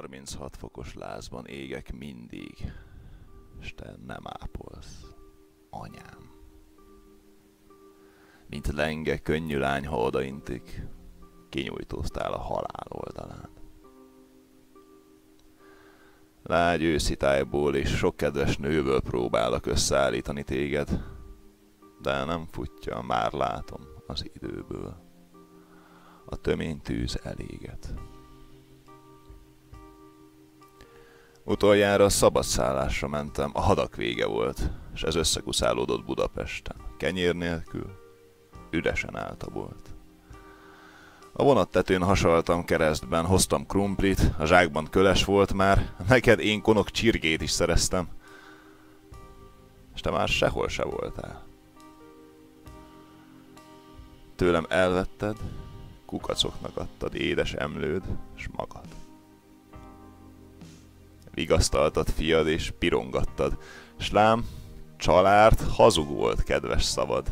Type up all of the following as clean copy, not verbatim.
36 fokos lázban égek mindig, s te nem ápolsz, anyám. Mint lenge könnyű lány, ha odaintik, kinyújtóztál a halál oldalán. Lágy őszi tájból és sok kedves nőből próbálok összeállítani téged, de nem futja, már látom az időből. A tömény tűz eléget. Utoljára szabadszállásra mentem, a hadak vége volt, és ez összekuszálódott Budapesten. Kenyér nélkül, üresen állt a bolt. A vonattetőn hasaltam keresztben, hoztam krumplit, a zsákban köles volt már, neked én konok csirgét is szereztem. És te már sehol se voltál. Tőlem elvetted, kukacoknak adtad édes emlőd, s magad. Vigasztaltad fiad és pirongattad, s lám, csalárt hazug volt kedves szavad.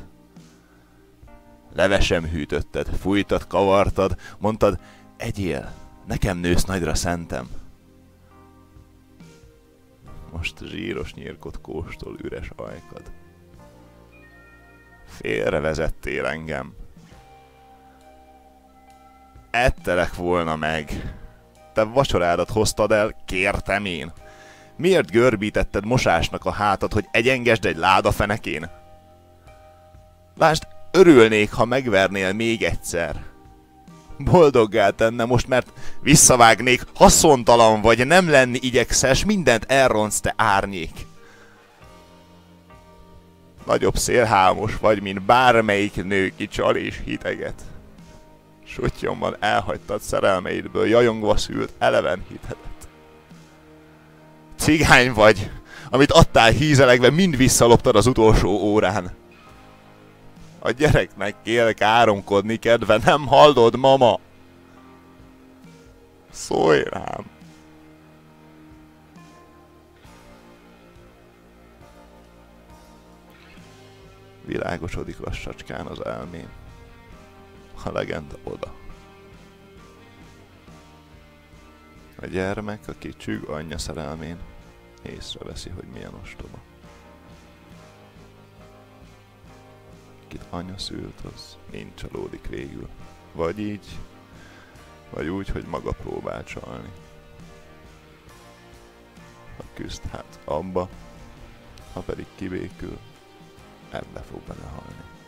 Levesem hűtötted, fújtad, kavartad, mondtad, egyél, nekem nősz nagyra szentem. Most zsíros nyírkot kóstol üres ajkad. Félrevezettél engem. Ettelek volna meg. Te vacsorádat hoztad el, kértem én. Miért görbítetted mosásnak a hátad, hogy egyengesd egy láda fenekén? Lásd, örülnék, ha megvernél még egyszer. Boldoggá tenne most, mert visszavágnék, haszontalan vagy, nem lenni igyekszes, mindent elrontsz, te árnyék. Nagyobb szélhámos vagy, mint bármelyik nő, ki csal és hiteget. Suttyomban elhagytad szerelmeidből, jajongva szült eleven hitedet. Cigány vagy, amit adtál hízelegve, mind visszaloptad az utolsó órán. A gyereknek kell káromkodni kedve, nem hallod, mama? Szólj rám! Világosodik lassacskán az elmém. A legenda oda. A gyermek, aki csüg anyja szerelmén, észreveszi, hogy milyen ostoba. Akit anya szült, az mind csalódik végül. Vagy így, vagy úgy, hogy maga próbál csalni. Ha küzd, hát abba, ha pedig kibékül, ebbe fog belehalni.